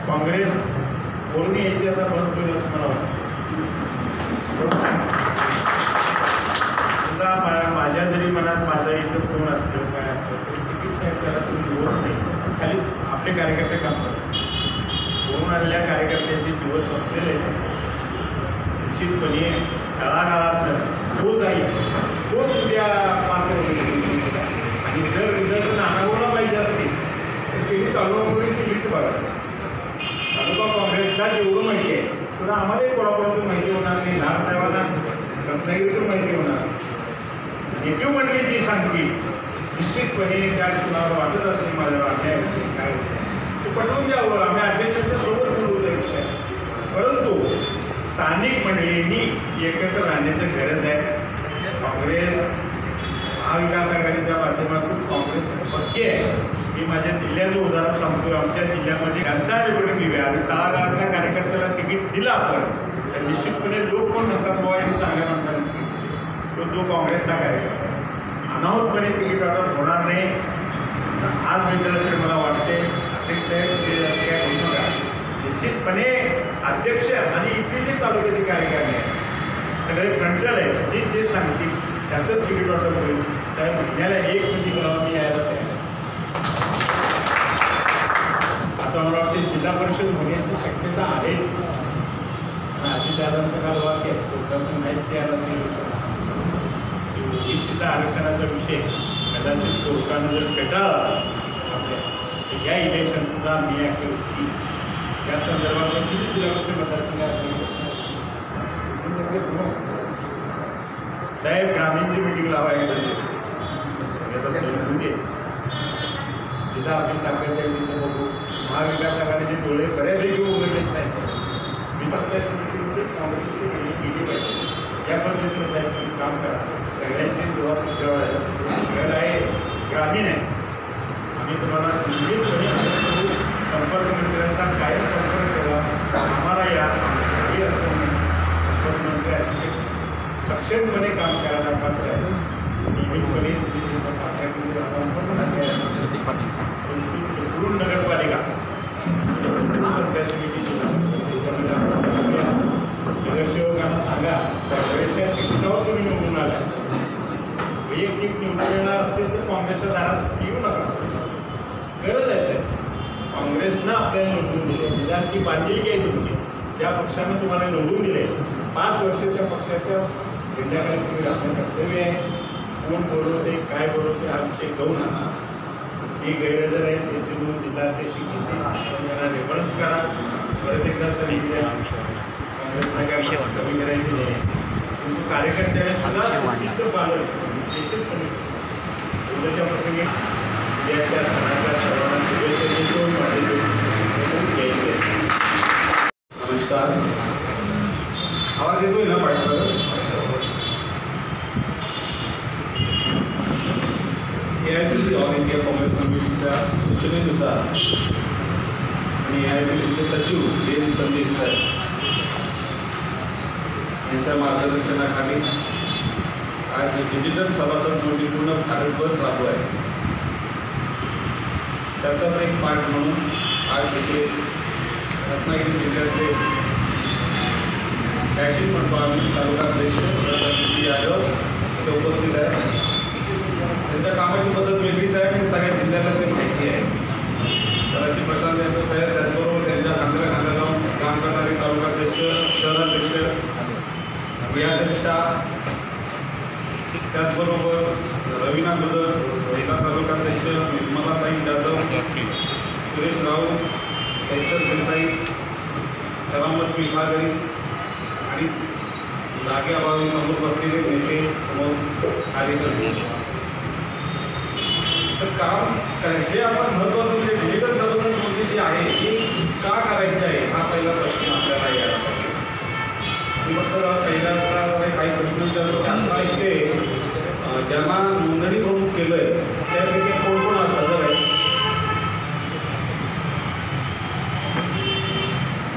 काँग्रेस कोणी यायची आता बंद होईल असं मला वाटतं. सुद्धा माझ्या जरी मनात माझं इथं कोण असतं काय असतं तरी तिकीट साहेब त्याला तुम्ही निवड नाही, खाली आपले कार्यकर्ते काम करतात. कोण आलेल्या कार्यकर्त्यांचे दिवस संपलेले निश्चितपणे तळागाळात तो जाईल, तोच उद्या पात्र होईल. आणि जर रिझल्ट नानाभाऊला पाहिजे असतील तर त्यांनी तालुका काँग्रेसची लिस्ट बघा. तालुका काँग्रेसला जेवढं माहिती आहे तुला आम्हालाही कोणाकोणातून माहिती होणार नाही, लहान साहेबांना रत्नागिरीतून माहिती होणार. नेटिव्ह मंडळी जी सांगतील निश्चितपणे त्या कुणाला वाटत असेल माझ्या अन्याय होते काय होते ते पटवून द्यावं. आम्ही अध्यक्षांच्या सोबत बोलू त्या विषय. परंतु स्थानिक मंडळींनी एकत्र राहण्याची गरज आहे. काँग्रेस महाविकास आघाडीच्या माध्यमातून काँग्रेस पक्की आहे. मी माझ्या जिल्ह्याचं उदाहरण सांगतो. आमच्या जिल्ह्यामध्ये त्यांचा निवडून दिव्या आणि तळागाळातल्या कार्यकर्त्याला तिकीट दिलं आपण तर निश्चितपणे लोक पण म्हणतात बाबा यांनी चांगल्या माणसाला तो काँग्रेसचा कार्यक्रम अनाहूतपणे तिकीट वाटप होणार नाही. आज मित्रांनो मला वाटते अध्यक्ष साहेब काय होऊ नका. निश्चितपणे अध्यक्ष आणि इथले जे तालुक्याचे कार्यकारिणी आहेत सगळे फ्रंटल आहेत, ते जे सांगतील त्याचंच तिकीट वाटप होईल. साहेब महिन्याला एक मिटिंग लावून मी यायला तयार. आता मला वाटते जिल्हा परिषद होण्याची शक्यता आहेच. अजितदादांचं काल वाक्य आहे नाहीच त्या ओबीसीचा आरक्षणाचा विषय कदाचित कोर्टानं जर फेटाळला आपल्या तर या इलेक्शनचा मी होती या संदर्भात किती जिल्हा परिषद मतदारसंघात साहेब ग्रामीणची मिटिंग लावायला जिथं आपली ताकद आहे तिथं बघू. महाविकास आघाडीचे डोळे बऱ्यापैकी उघडलेच नाही. मी फक्त काँग्रेसची केली पाहिजे या पद्धतीने साहेब तुम्ही काम करा. सगळ्यांची घर आहे ग्रामीण आहे. आम्ही तुम्हाला निश्चितपणे संपर्क मंत्र्यांचा कायम संपर्क ठेवा. आम्हाला या काही अडचण नाही. संपर्क मंत्री अतिशय सक्षमपणे काम करायला पात्र आहे. नियमितपणे चिपळूण नगरपालिका पंचायत समितीची नगरसेवकांना सांगा बऱ्याचशा तिकिटावर तुम्ही निवडून आला. वैयक्तिक निवडून येणार असतील तर काँग्रेसच्या दारात येऊ नका. गरज आहे साहेब. काँग्रेसनं आपल्याला निवडून दिले, निदान ती बांधिलकी आहे तुमची. ज्या पक्षानं तुम्हाला निवडून दिले 5 वर्षाच्या पक्षाच्या झेंड्याकडे तुम्ही राहणं कर्तव्य आहे. कोण बोलवते काय बोलवते हा विषय घेऊ नका. ही गैरहजर आहे त्याची दोन जिल्हाध्यक्ष घेते त्यांना रेफरन्स करा. परत एकदा सांगितले काँग्रेसला काय कमी करायची नाही. परंतु कार्यकर्त्याने सुद्धा पालन निश्चितपणे उद्याच्या प्रसंगी उद्याच्या सणाच्या सर्वांना शुभेच्छा देतो. नमस्कार. आवाज येतोय ना पाठीमागं? AICC ऑल इंडिया काँग्रेस कमिटीच्या सूचनेनुसार आणि AICCचे सचिव संदीप साहेब यांच्या मार्गदर्शनाखाली आज डिजिटल सभासद नोंदणी पूर्ण भारतभर चालू आहे. त्याचाच एक पार्ट म्हणून आज इथे रत्नागिरी जिल्ह्याचे कॅशिंग म्हणतो आम्ही तालुका अध्यक्ष यादव इथे उपस्थित आहे. त्यांच्या कामाची पद्धत वेगळीच आहे आणि सगळ्या जिल्ह्याला ते माहिती आहे. तलाठी प्रशांत यादव साहेब त्याचबरोबर त्यांच्या खांद्याला खांदा लावून काम करणारे तालुकाध्यक्ष, शहराध्यक्ष, क्रियाध्यक्षा, त्याचबरोबर रवीना गुजर, महिला तालुकाध्यक्ष, निर्मलाताई जाधव, सुरेश राऊत, कैसर देसाई, करामत विभागरी आणि जागेअभावी समोर बसलेले नेते समोर कार्यकर्ते. तर काम हे आपण महत्त्वाचं म्हणजे डिजिटल सभासद नोंदणी जी आहे ती का करायची आहे हा पहिला प्रश्न आपल्याला यायला पाहिजे. मी फक्त पहिल्यांदा काही प्रश्न विचारतो की आता इथे ज्यांना नोंदणी करून केलं आहे त्यापैकी कोण कोण हजर आहे?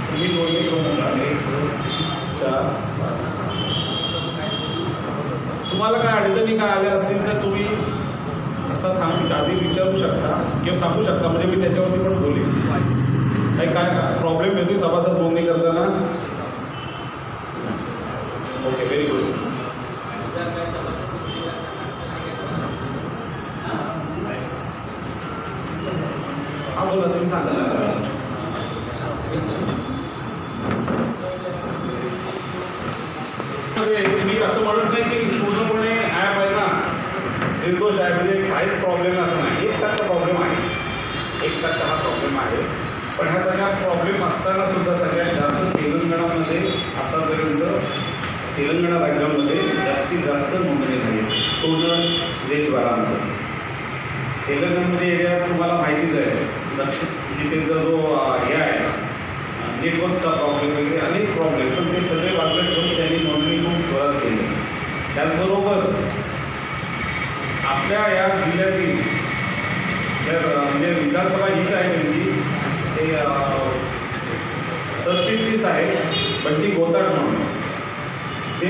तुम्ही नोंदणी करून आले 4 तुम्हाला काय अडचणी काय आल्या असतील तर तुम्ही आता आधी विचारू शकता किंवा सांगू शकता, म्हणजे मी त्याच्यावरती पण बोलेन. काय प्रॉब्लेम येतो सभासद नोंदणी करताना? Okay, very good. हा बोला, तुम्ही सांगा. मी असं म्हणत नाही की पूर्णपणे ॲप आहे ना निर्दोष आहे, म्हणजे काहीच प्रॉब्लेम असं नाही. 1% प्रॉब्लेम आहे, 1% हा प्रॉब्लेम आहे. पण ह्या सगळ्या प्रॉब्लेम असताना सुद्धा सगळ्यात जास्त तेलंगणामध्ये आतापर्यंत तेलंगणा राज्यामध्ये जास्तीत जास्त नोंदणी झाली पूर्ण देशभरामध्ये. तेलंगणामध्ये एरिया तुम्हाला माहितीच आहे, दक्षिण जिथेचा जो हे आहे नेटवर्कचा प्रॉब्लेम वगैरे अनेक प्रॉब्लेम, पण ते सगळे बाजूला ठेवून त्यांनी नोंदणी खूप जोरात केली. त्याचबरोबर आपल्या या जिल्ह्यातील म्हणजे विधानसभा हीच आहे त्यांची, ते सरचिटणीस आहे बंटी गोताड म्हणून. ते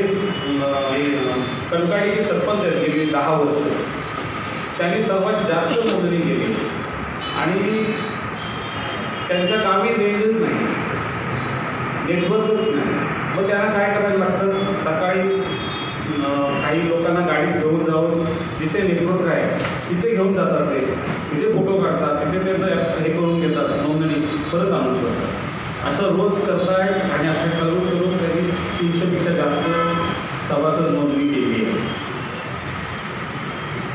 कणकाळीचे सरपंच आहेत गेली 10 वर्ष. त्यांनी सर्वात जास्त नोंदणी केली आणि त्यांच्या गावी रेंजच नाही, नेटवर्कच नाही. मग त्यांना काय करायला लागतं, सकाळी काही लोकांना गाडीत घेऊन जाऊन जिथे नेटवर्क आहे तिथे घेऊन जातात, ते तिथे फोटो काढतात, तिथे त्यांचं हे करून घेतात, नोंदणी परत आणून करतात. असं रोज करतायत आणि असं करून त्यांनी 300पेक्षा जास्त सभासद नोंदणी केली आहे.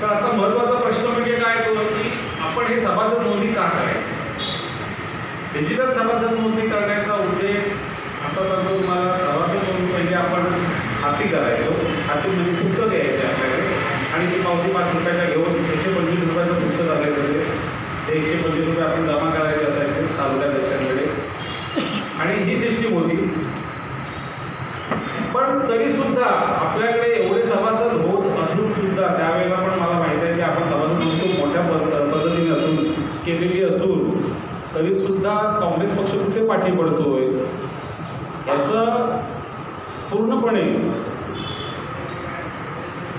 तर आता महत्त्वाचा प्रश्न म्हणजे काय तो की आपण हे सभासद नोंदणी का करायची? डिजिटल सभासद नोंदणी करण्याचा उद्देश आता सांगतो तुम्हाला. सभासद नोंदणी म्हणजे आपण हाती करायचो, हाती म्हणजे पुस्तक यायचे आपल्याकडे आणि ती पावती 5 रुपयाच्या घेऊन 125 रुपयाचं पुस्तक असायचं. ते 125 रुपये आपण जमा करायचे असायचे तालुकाध्यक्षांकडे आणि ही सिस्टीम होती. पण तरीसुद्धा आपल्याकडे एवढे सभासद होत असून सुद्धा त्यावेळेला पण मला माहिती आहे की आपण सभासद नोंदणी मोठ्या पद्धतीने असून केलेली असून तरीसुद्धा काँग्रेस पक्ष कुठे पाठी पडतोय याचा पूर्णपणे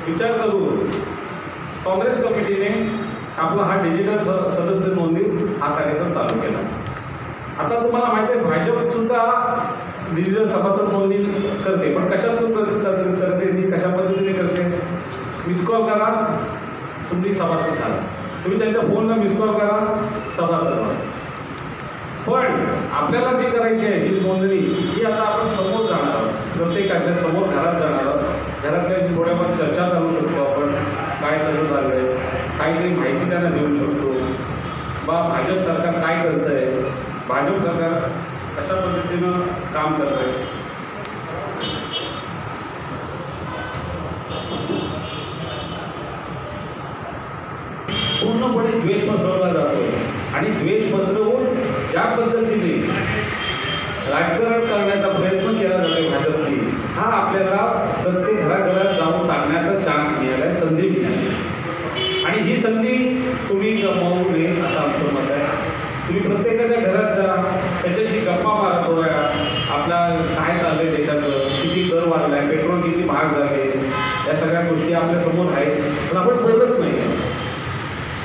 विचार करून काँग्रेस कमिटीने आपला हा डिजिटल सदस्य नोंदणी हा कार्यक्रम चालू केला. आता तुम्हाला माहिती आहे भाजपसुद्धा डिजिटल सभासद नोंदणी करते, पण कशातून करते ती कशा पद्धतीने करते? मिस कॉल करा, तुम्ही सभासद झाला. तुम्ही त्यांच्या फोनला मिस कॉल करा, सभासद व्हा. पण आपल्याला जी करायची आहे ही नोंदणी ही आता आपण समोर जाणार आहोत, प्रत्येकाच्या समोर घरात जाणार आहोत. घरातल्या थोड्याफार चर्चा करू शकतो आपण, काय कसं चाललं आहे, काहीतरी माहिती त्यांना देऊ शकतो. भाजप सरकार काय करतं आहे, भाजप सरकार कशा पद्धतीनं काम करत आहे. पूर्णपणे द्वेष पसरवला जातो आणि द्वेष पसरवून ज्या पद्धतीने राजकारण करण्याचा प्रयत्न केला जातो भाजपने, हा पण आपण बोलत नाही.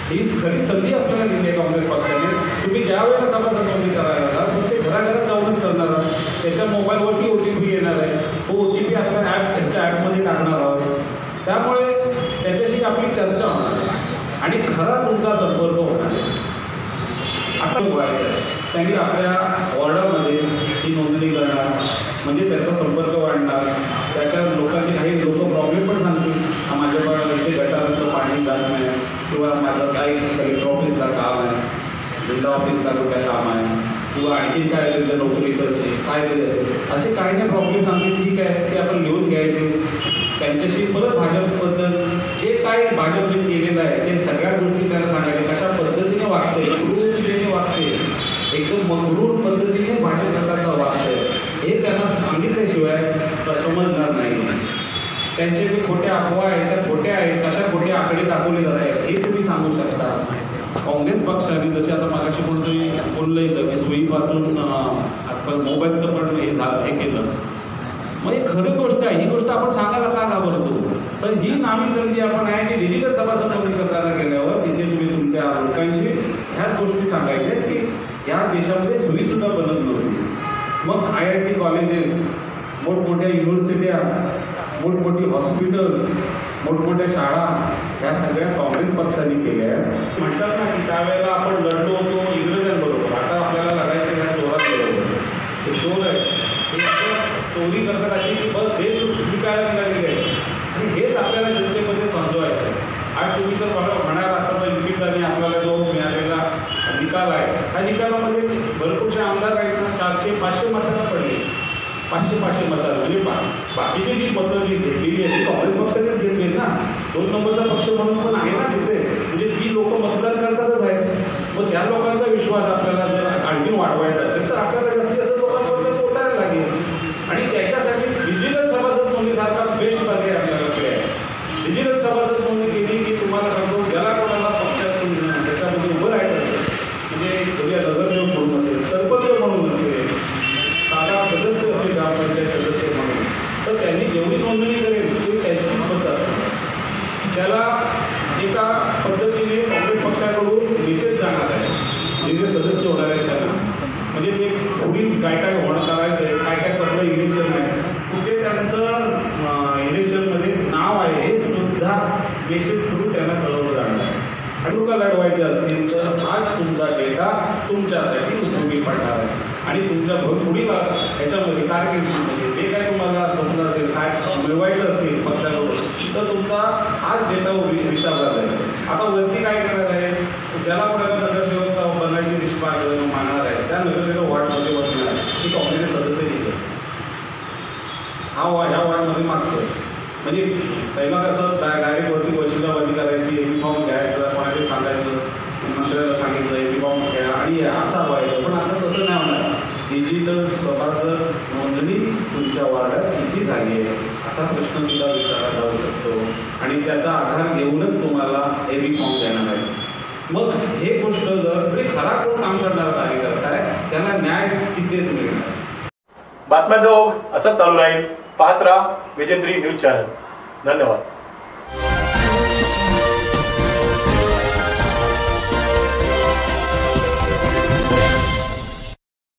ही खरी संधी आपल्याला दिली आहे काँग्रेस पक्षाने. तुम्ही ज्या वेळेला सभासद नोंदणी करायला जाल ते घराघरात जाऊनच करणार आहात. त्याच्या मोबाईलवरती OTP येणार आहे. तो OTP आपल्या त्यांच्या ॲपमध्ये टाकणार आहोत. त्यामुळे त्याच्याशी आपली चर्चा होणार आणि खरा तुमचा संपर्क होणार. आता त्यांनी आपल्या वॉर्डामध्ये ही नोंदणी करणार म्हणजे त्याचा संपर्क वाढणार. त्याच्या लोकांचे काही लोक प्रॉब्लेम पण सांगतील, माझ्या इथे गटाराचं पाणी जात नाही किंवा माझं काही कलेक्टर ऑफिसला काम आहे, जिल्हा ऑफिसला कुठे काम आहे किंवा आणखी काय त्यांच्या नोकरीचं काय असे काही नाही प्रॉब्लेम सांगतील. ठीक आहे, ते आपण घेऊन घ्यायचे. त्यांच्याशी परत भाजपबद्दल जे काय भाजपने केलेलं आहे ते सगळ्या गोष्टी त्यांना सांगायचे. कशा पद्धतीने वागते, क्रूरतेने वागते, एकदम मगरूर पद्धतीने भाजप सरकारचं वागतंय हे त्यांना सांगितल्याशिवाय समजणार नाही. त्यांचे जे खोटे अफवा आहेत त्या खोट्या आहेत, कशा खोटे आकडे दाखवले जात आहेत हे तुम्ही सांगू शकता. काँग्रेस पक्षाने जसे आता मागाशी कोणतरी बोललं येतं की सोयीपासून आजकाल मोबाईलचं पण हे केलं. मग ही खरी गोष्ट आहे. ही गोष्ट आपण सांगायला का घाबरतो? पण ही नामी संधी आपण आहे की डिजिटल सभासद नोंदणी करताना केल्यावर तिथे तुम्ही तुमच्या लोकांशी ह्याच गोष्टी सांगायच्या की या देशामध्ये सोयीसुद्धा बनत नव्हती. मग IIT कॉलेजेस, मोठमोठ्या युनिव्हर्सिट्या, मोठमोठी हॉस्पिटल्स, मोठमोठ्या शाळा ह्या सगळ्या काँग्रेस पक्षाने केल्या आहेत. म्हणतात ना की त्यावेळेला आपण लढलो होतो इंग्रजांबरोबर, आता आपल्याला लढायचं ह्या चोरांबरोबर. ते चोर आहे चोरी करतात अशी की बस देश विकायला लागलेले आहे आणि हेच आपल्याला जनतेमध्ये समजवायचं. आज तुम्ही जर म्हणाल आता युपीचाने आपल्याला जो मिळालेला निकाल आहे ह्या निकालामध्ये भरपूरसे आमदार आहेत ना 400-500 मतांना पडले. 500 मतांना म्हणजे बाकीची जी मतं जी घेतलेली आहे ती काँग्रेस पक्षानेच घेतली आहेत ना. 2 नंबरचा पक्ष म्हणून पण आहे ना तिथे. म्हणजे ती लोक मतदान करतातच आहेत. मग त्या लोकांचा विश्वास आपल्याला जर आणखीन वाढवायचा असेल तर आपल्याला जास्तीत जास्त लोकांबरोबर बोलायला लागेल. आणि त्याच्यासाठी डिजिटल सभासद नोंदणीसारखा बेस्ट पर्याय आपल्याकडे आहे. डिजिटल सभासद नोंदणी केली की तुम्हाला सांगतो ज्याला कोणाला पक्षातून त्याच्यामध्ये उभं राहायचं असेल म्हणजे उद्या नगरसेवक म्हणून असेल, सरपंच म्हणून असेल, साधा सदस्य असेल ग्रामपंचायत सदस्य म्हणून, तर त्यांनी जेवढी नोंदणी करेल ती त्यांचीच मतं असतात. त्याला एका पद्धतीने काँग्रेस पक्षाकडून मेसेज जाणार आहे जे सदस्य होणार आहेत त्यांना. म्हणजे ते पुढील काय काय होणं करायचं आहे, काय काय कसलं इलेक्शन आहे, कुठे त्यांचं इलेक्शनमध्ये नाव आहे हे सुद्धा मेसेज थ्रू त्यांना कळवलं जाणार आहे. निवडणुका लढवायचे असतील तर आज तुमचा डेटा तुमच्यासाठी उपयोगी पडणार आहे आणि तुमच्या पुढील ह्याच्यामध्ये कारकिर्दीमध्ये जे काय तुम्हाला स्वप्न असेल काय मिळवायचं असेल पक्षाकडून तर तुमचा आज डेटा विचारला जाईल. आता वरती काय करणार आहे, ज्याला कोणाला नगरसेवक बनायची निष्पाद मानणार आहे त्या नगरसेवक वॉर्डमध्ये बसणार आहे की काँग्रेसचे सदस्य तिथे ह्या वॉर्डमध्ये मागतोय. म्हणजे पहिला कसं डायरेक्ट वरती वशिलाबाजी करायची, युनिफॉर्म घ्यायचं, कोणाचे सांगायचं, मंत्र्याला सांगितलं युनिफॉर्म घ्या आणि असं व्हायचं. पण आता तसं नाही होणार. डिजिटल सभासद नोंदणी तुमच्या वार्डात किती झाली आहे असा प्रश्न सुद्धा विचारला जाऊ शकतो आणि त्याचा आधार घेऊनच तुम्हाला हेवी फॉर्म देणार आहे. मग हे गोष्ट जर खरा कोण काम करणारा कार्यकर्ता आहे त्याला न्याय तिथेच मिळणार. बातम्यांचा ओघ असंच चालू राहील. पाहत राहा विजेंद्री न्यूज चॅनल. धन्यवाद.